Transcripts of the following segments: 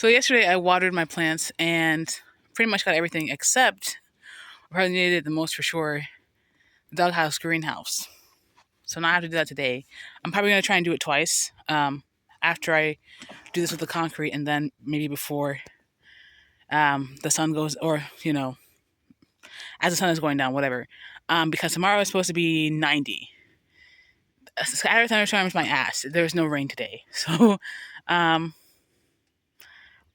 So yesterday I watered my plants and pretty much got everything except I probably needed it the most for sure, the doghouse greenhouse. So now I have to do that today. I'm probably gonna try and do it twice. After I do this with the concrete and then maybe before the sun goes, or as the sun is going down, whatever. Because tomorrow is supposed to be 90. Saturday thunderstorm is my ass. There's no rain today, so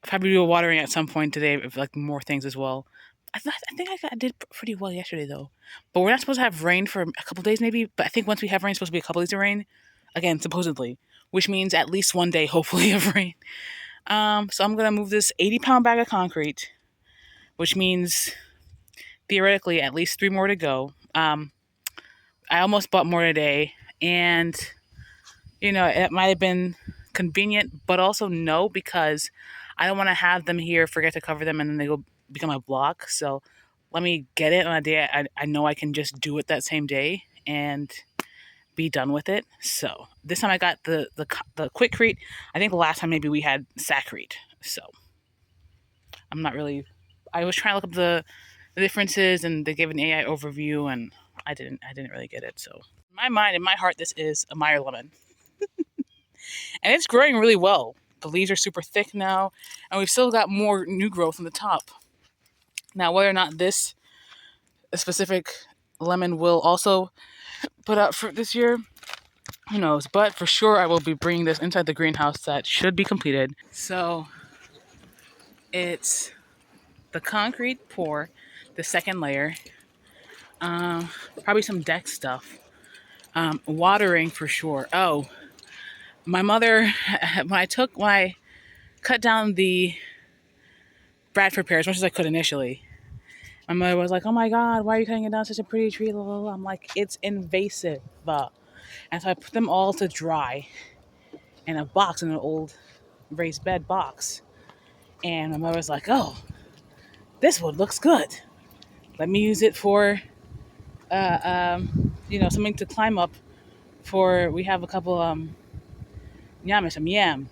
probably do a watering at some point today, if like more things as well. I think I did pretty well yesterday though, but we're not supposed to have rain for a couple days maybe. But I think once we have rain, it's supposed to be a couple days of rain, again supposedly, which means at least one day hopefully of rain. So I'm gonna move this 80-pound bag of concrete, which means theoretically at least 3 more to go. I almost bought more today, and it might have been convenient, but also no, because I don't want to have them here, forget to cover them, and then they go become a block. So let me get it on a day I know I can just do it that same day and be done with it. So this time I got the Quickcrete. I think the last time maybe we had Sacrete. So I'm not really. I was trying to look up the differences, and they gave an AI overview, and I didn't really get it. So in my mind, in my heart, this is a Meyer lemon, and it's growing really well. The leaves are super thick now, and we've still got more new growth on the top. Now, whether or not this specific lemon will also put out fruit this year, who knows? But for sure, I will be bringing this inside the greenhouse that should be completed. So it's the concrete pour, the second layer, probably some deck stuff, watering for sure. Oh, my mother, when I cut down the Bradford pear as much as I could initially, my mother was like, "Oh my God, why are you cutting it down such a pretty tree?" Blah, blah, blah. I'm like, "It's invasive." And so I put them all to dry in a box, in an old raised bed box. And my mother was like, "Oh, this wood looks good. Let me use it for, something to climb up for. We have a couple, some yam.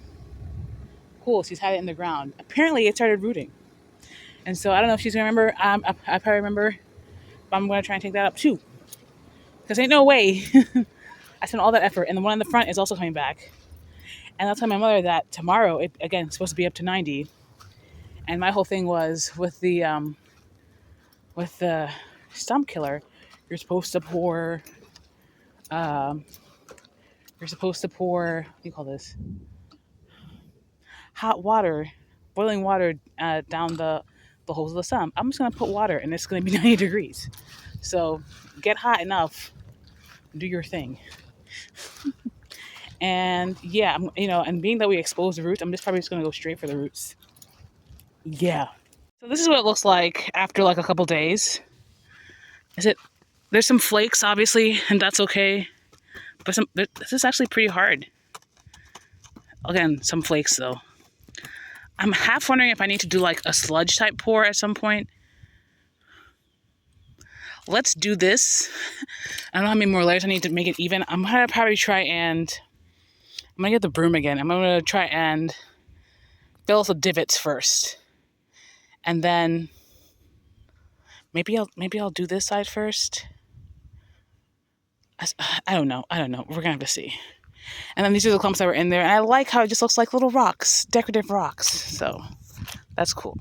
Cool, she's had it in the ground. Apparently it started rooting. And so I don't know if she's going to remember. I probably remember, but I'm going to try and take that up too. Because ain't no way I spent all that effort. And the one in the front is also coming back. And I'll tell my mother that tomorrow, it again, is supposed to be up to 90. And my whole thing was with the stump killer, you're supposed to pour, what do you call this? Hot water, boiling water down the holes of the stump. I'm just going to put water, and it's going to be 90 degrees. So get hot enough, do your thing. And yeah, and being that we exposed the roots, I'm just probably going to go straight for the roots. Yeah. So this is what it looks like after like a couple days. There's some flakes, obviously, and that's okay. But this is actually pretty hard. Again, some flakes though. I'm half wondering if I need to do like a sludge type pour at some point. Let's do this. I don't know how many more layers I need to make it even. I'm going to probably try and... I'm going to get the broom again. I'm going to try and fill the divots first. And then maybe I'll do this side first. I don't know. We're going to have to see. And then these are the clumps that were in there. And I like how it just looks like little rocks, decorative rocks. So that's cool.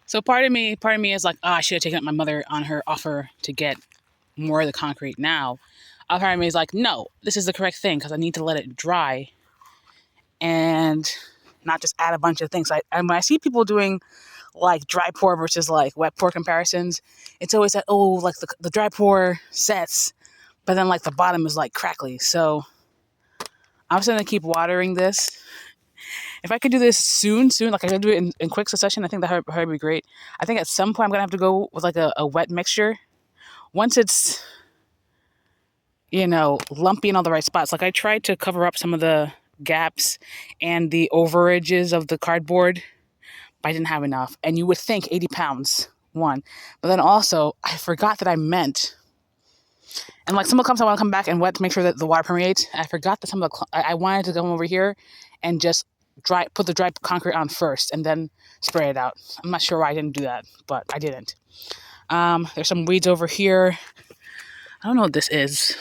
So part of me is like, oh, I should have taken up my mother on her offer to get more of the concrete now. Other part of me is like, no, this is the correct thing because I need to let it dry and not just add a bunch of things. And when I see people doing like dry pour versus like wet pour comparisons, it's always like, oh, like the dry pour sets, but then like the bottom is like crackly. So I'm just gonna keep watering this. If I could do this soon, like I could do it in quick succession, I think that would be great. I think at some point I'm gonna have to go with like a wet mixture. Once it's, lumpy in all the right spots. Like I tried to cover up some of the gaps and the overages of the cardboard, but I didn't have enough. And you would think 80 pounds, one. But then also, I forgot that I meant, and like some of the clumps I want to come back and wet to make sure that the water permeates. I forgot that some of the I wanted to come over here and just put the dry concrete on first and then spray it out. I'm not sure why I didn't do that, but I didn't. There's some weeds over here. I don't know what this is.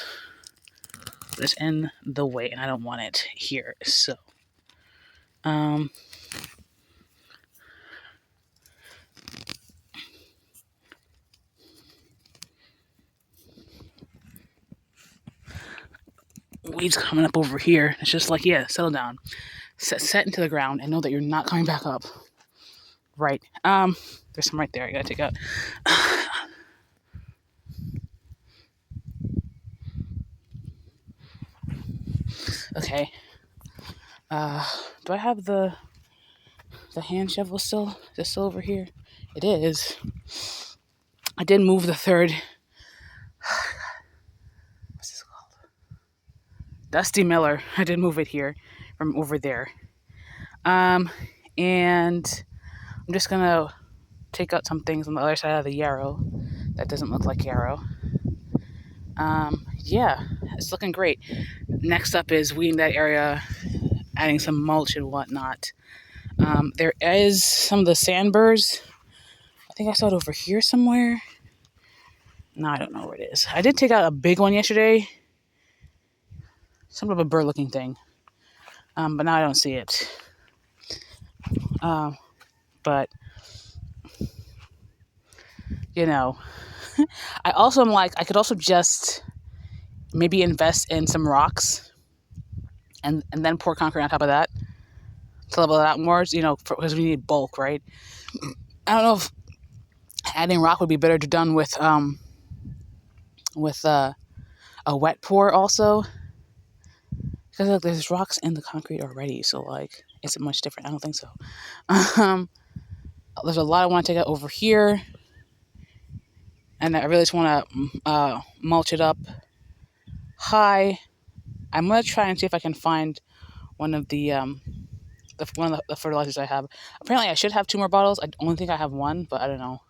It's in the way, and I don't want it here. So, weeds coming up over here. It's just like, yeah, settle down. Set into the ground and know that you're not coming back up. Right. There's some right there I gotta take out. Okay. Do I have the hand shovel still? Is it still over here? It is. I did move the third. What's this called? Dusty Miller. I did move it here from over there. And I'm just gonna take out some things on the other side of the yarrow that doesn't look like yarrow. Yeah, it's looking great. Next up is weeding that area, adding some mulch and whatnot. There is some of the sandburrs. I think I saw it over here somewhere. No, I don't know where it is. I did take out a big one yesterday. Some of a bird looking thing. But now I don't see it. But, I also am like, I could also just maybe invest in some rocks and then pour concrete on top of that to level it out more, because we need bulk, right? I don't know if adding rock would be better done with a wet pour also, because like there's rocks in the concrete already, so like is it much different? I don't think so. There's a lot I want to take out over here, and I really just want to mulch it up high. I'm gonna try and see if I can find one of the fertilizers I have. Apparently I should have 2 more bottles. I only think I have 1, but I don't know.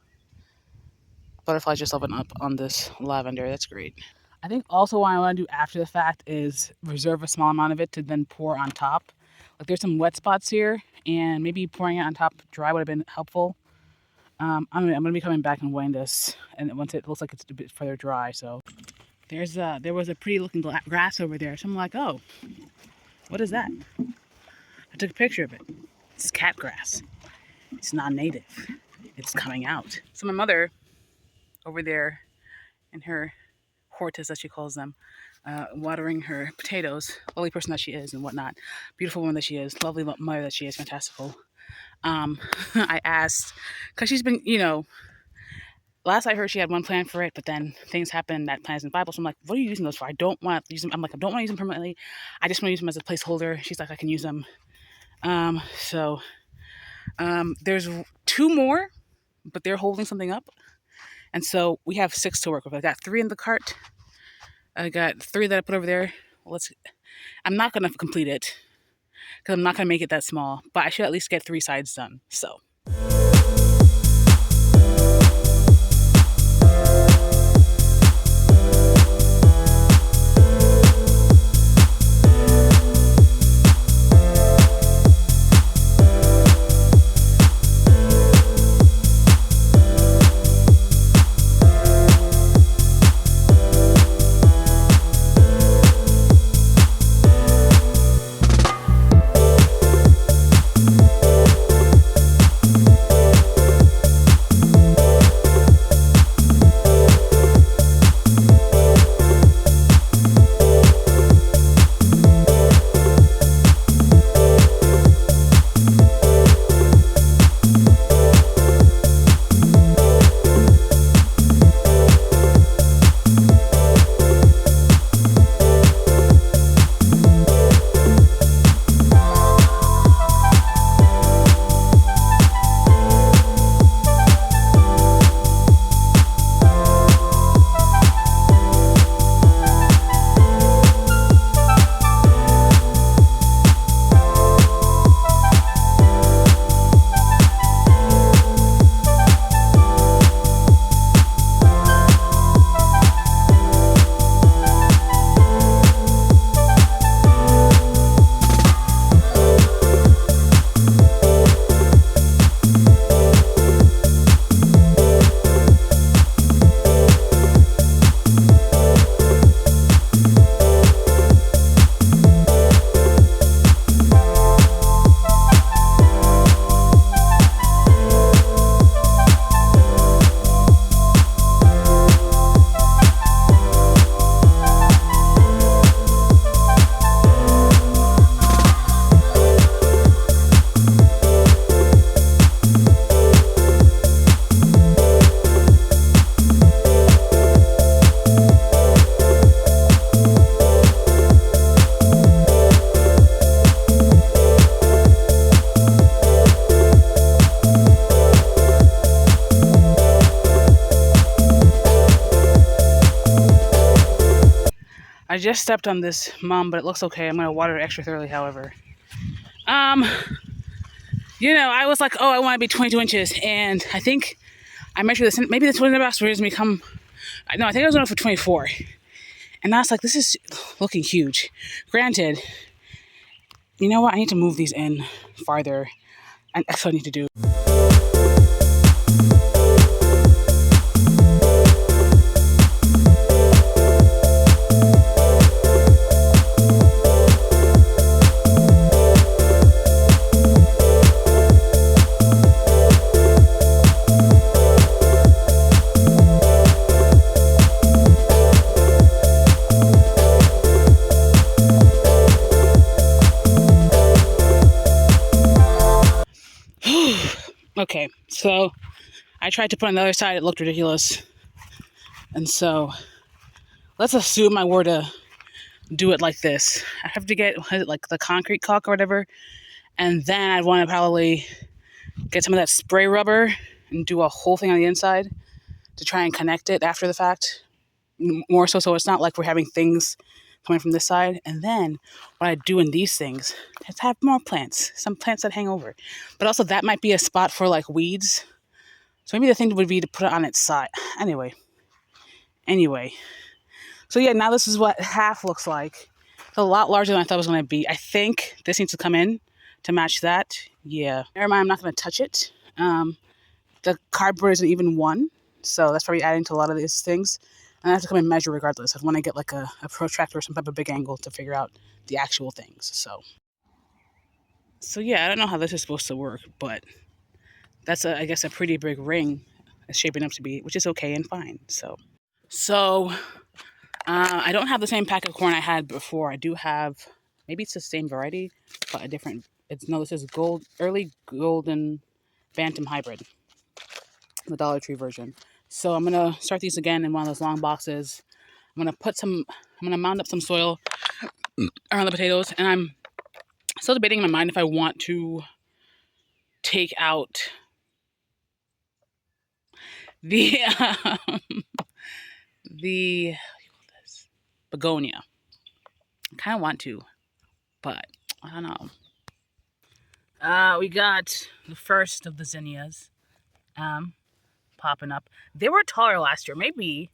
Butterflies just open up on this lavender. That's great. I think also what I want to do after the fact is reserve a small amount of it to then pour on top. Like there's some wet spots here, and maybe pouring it on top dry would have been helpful. I'm gonna be coming back and weighing this, and once it looks like it's a bit further dry. So there was a pretty looking grass over there. So I'm like, oh, what is that? I took a picture of it. It's cat grass. It's non-native. It's coming out. So my mother over there in her hortus, as she calls them, watering her potatoes, lovely person that she is and whatnot, beautiful woman that she is, lovely mother that she is, fantastical. I asked, because she's been, last I heard she had one plan for it, but then things happen that plan isn't viable. So I'm like, what are you using those for? I don't want to use them. I'm like, I don't want to use them permanently. I just want to use them as a placeholder. She's like, I can use them. There's 2 more, but they're holding something up. And so we have 6 to work with. I got 3 in the cart. I got 3 that I put over there. I'm not going to complete it because I'm not going to make it that small, but I should at least get 3 sides done. So. I just stepped on this mum, but it looks okay. I'm gonna water it extra thoroughly, however. I was like, oh, I want to be 22 inches, and I think I measured this. Maybe the 20 box was me come. No, I think I was going for 24, and I was like, this is looking huge. Granted, you know what? I need to move these in farther, and that's what I need to do. Okay, so I tried to put on the other side. It looked ridiculous. And so let's assume I were to do it like this. I have to get like the concrete caulk or whatever. And then I'd want to probably get some of that spray rubber and do a whole thing on the inside to try and connect it after the fact. More so it's not like we're having things coming from this side. And then what I do in these things is have more plants, some plants that hang over. But also that might be a spot for like weeds. So maybe the thing would be to put it on its side. Anyway. So yeah, now this is what half looks like. It's a lot larger than I thought it was going to be. I think this needs to come in to match that. Yeah. Never mind, I'm not going to touch it. The cardboard isn't even one. So that's probably adding to a lot of these things. And I have to come and measure regardless. I want to get like a protractor or some type of big angle to figure out the actual things. So yeah, I don't know how this is supposed to work, but that's I guess a pretty big ring it's shaping up to be, which is okay and fine. So I don't have the same pack of corn I had before. I do have, maybe it's the same variety, but a different. This is early golden bantam hybrid, the Dollar Tree version. So I'm going to start these again in one of those long boxes. I'm going to mound up some soil around the potatoes. And I'm still debating in my mind if I want to take out the begonia. I kind of want to, but I don't know. We got the first of the zinnias. Popping up. They were taller last year. Maybe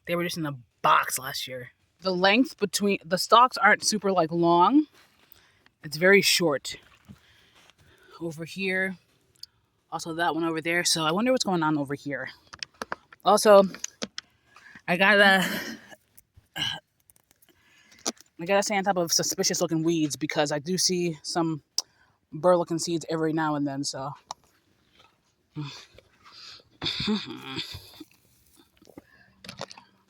they were just in the box last year. The length between the stalks aren't super like long. It's very short. Over here. Also that one over there. So I wonder what's going on over here. Also, I gotta stay on top of suspicious looking weeds because I do see some burr looking seeds every now and then, so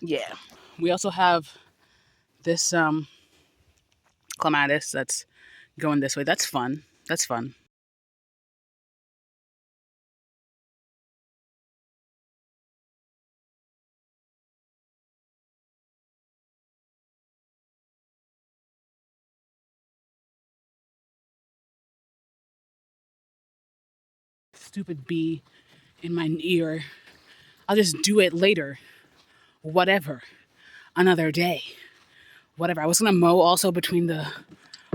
yeah. We also have this clematis that's going this way. That's fun. Stupid bee in my ear. I'll just do it later. Whatever. Another day. Whatever. I was going to mow also between the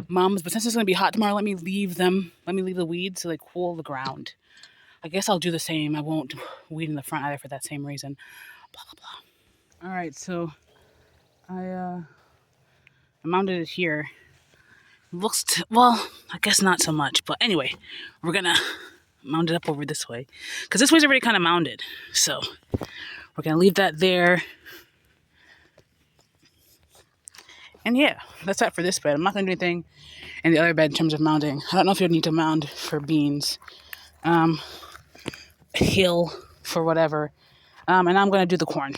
mums, but since it's going to be hot tomorrow, let me leave the weeds so they cool the ground. I guess I'll do the same. I won't weed in the front either for that same reason. Blah, blah, blah. All right, so I mounted it here. Well, I guess not so much, but anyway, we're going to mount it up over this way because this way's already kind of mounded. So we're going to leave that there. And yeah, that's that for this bed. I'm not going to do anything in the other bed in terms of mounding. I don't know if you'd need to mound for beans. Hill for whatever. And I'm going to do the corn.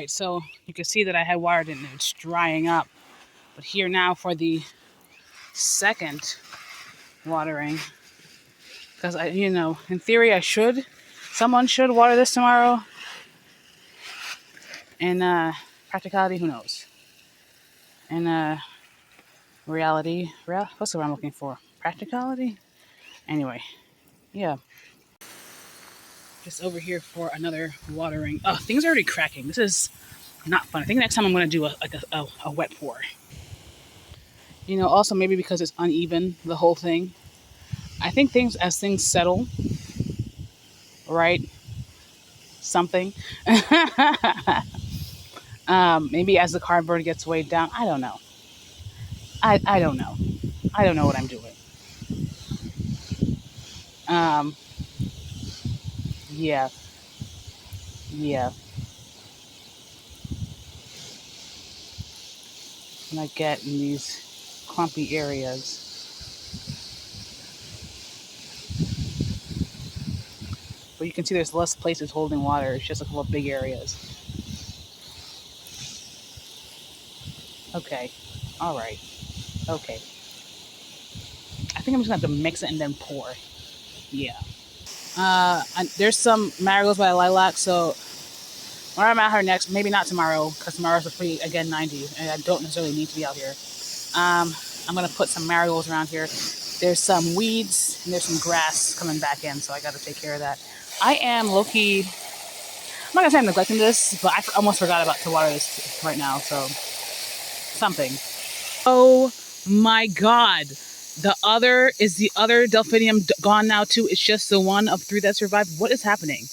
so you can see that I had watered it and it's drying up. But here now for the second watering, because in theory someone should water this tomorrow. In practicality, who knows? In reality, what's the word I'm looking for? Practicality? Anyway, yeah. Just over here for another watering. Oh, things are already cracking. This is not fun. I think next time I'm going to do a wet pour. Also maybe because it's uneven, the whole thing. I think as things settle, right? Something. Maybe as the cardboard gets weighed down. I don't know. I don't know. I don't know what I'm doing. Um, yeah. Yeah. And I get in these clumpy areas. But you can see there's less places holding water. It's just a couple of big areas. Okay. All right. Okay. I think I'm just going to have to mix it and then pour. Yeah. There's some marigolds by lilac, so when I'm out here next, maybe not tomorrow, because tomorrow's a free, again, 90, and I don't necessarily need to be out here. I'm going to put some marigolds around here. There's some weeds, and there's some grass coming back in, so I got to take care of that. I am low-key, I'm not going to say I'm neglecting this, but I almost forgot about to water this right now, so something. Oh my God. The other delphinium gone now too? It's just the one of 3 that survived? What is happening?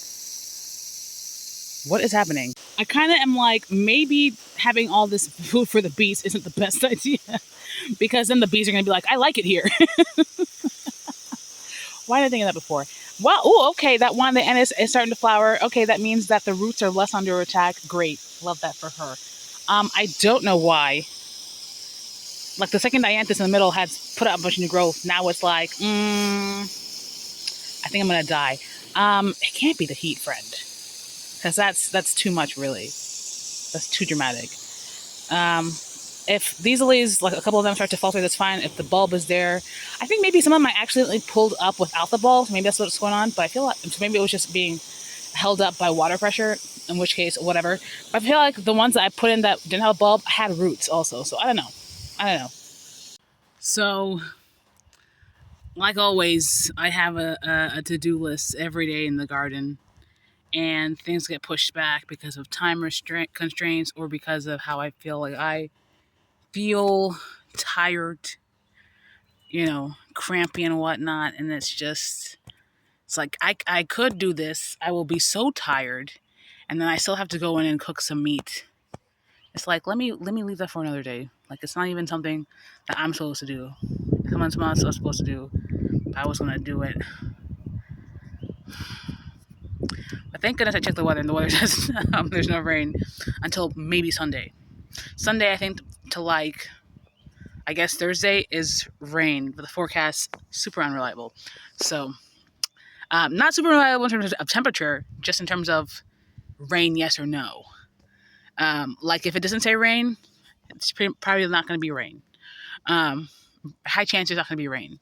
What is happening? I kind of am like, maybe having all this food for the bees isn't the best idea. Because then the bees are going to be like, I like it here. Why did I think of that before? Well, oh, okay, that one, the end is starting to flower. Okay, that means that the roots are less under attack. Great. Love that for her. I don't know why. Like the second dianthus in the middle had put out a bunch of new growth. Now it's like, I think I'm going to die. It can't be the heat, friend. Because that's too much, really. That's too dramatic. If these lilies, like a couple of them start to falter, that's fine. If the bulb is there, I think maybe some of them I accidentally pulled up without the bulb. Maybe that's what's going on. But I feel like maybe it was just being held up by water pressure, in which case, whatever. But I feel like the ones that I put in that didn't have a bulb had roots also. So I don't know. So, like always, I have a to-do list every day in the garden. And things get pushed back because of time constraints or because of how I feel. Like I feel tired, crampy and whatnot. And it's like, I could do this. I will be so tired. And then I still have to go in and cook some meat. It's like, let me leave that for another day. Like, it's not even something that I'm supposed to do. Someone else is supposed to do. But I was going to do it. But thank goodness I checked the weather, and the weather says there's no rain until maybe Sunday. Sunday, I think, I guess Thursday is rain, but the forecast super unreliable. So, not super reliable in terms of temperature, just in terms of rain, yes or no. Like if it doesn't say rain, it's probably not going to be rain. High chance there's not going to be rain.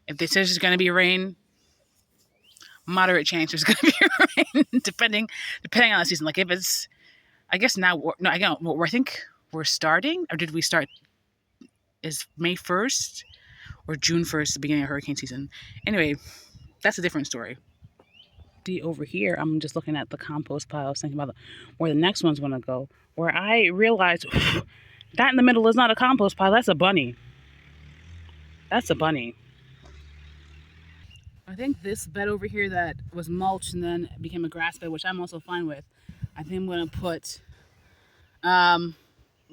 If they say there's going to be rain, moderate chance there's going to be rain, depending on the season. Like if it's, I guess now, no, I think we're starting, or did we start? Is May 1st or June 1st the beginning of hurricane season? Anyway, that's a different story. Over here, I'm just looking at the compost pile. I was thinking about where the next one's going to go. Where I realized that in the middle is not a compost pile. That's a bunny. That's a bunny. I think this bed over here that was mulched and then became a grass bed, which I'm also fine with. I think I'm going to put, when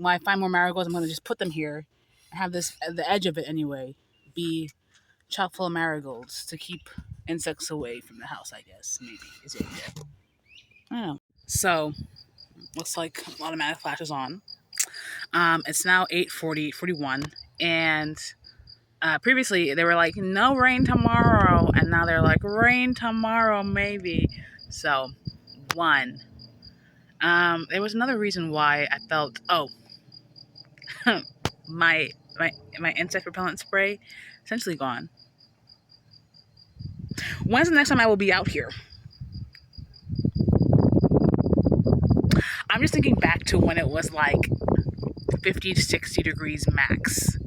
I find more marigolds, I'm going to just put them here and have this, the edge of it anyway, be chock full of marigolds to keep insects away from the house, I guess. Maybe is the idea. I don't know. So, looks like automatic flash is on. It's now 8:41, and previously they were like, no rain tomorrow, and now they're like, rain tomorrow maybe. So, 1, There was another reason why I felt, oh, my my insect repellent spray essentially gone. When's the next time I will be out here? I'm just thinking back to when it was like 50 to 60 degrees max,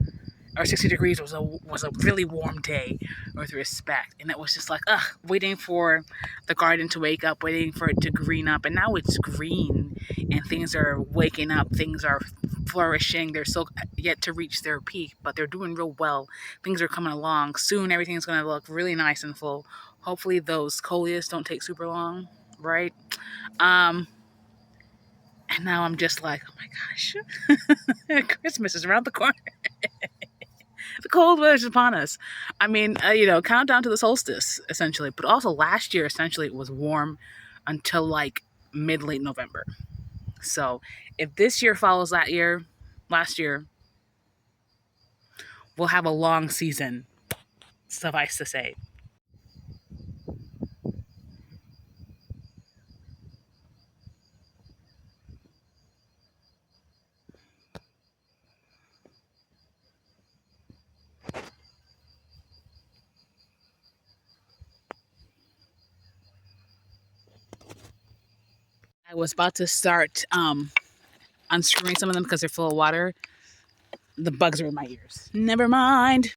or 60 degrees was a really warm day with respect, and it was just like, waiting for the garden to wake up, waiting for it to green up, and now it's green and things are waking up, things are flourishing. They're still yet to reach their peak, but they're doing real well. Things are coming along. Soon everything's going to look really nice and full. Hopefully those coleus don't take super long, right? um and now I'm just like, oh my gosh, Christmas is around the corner. The cold weather is upon us. I mean, countdown to the solstice, essentially. But also last year, essentially, it was warm until like mid late November. So if this year follows last year, we'll have a long season, suffice to say. I was about to start unscrewing some of them because they're full of water. The bugs are in my ears. Never mind.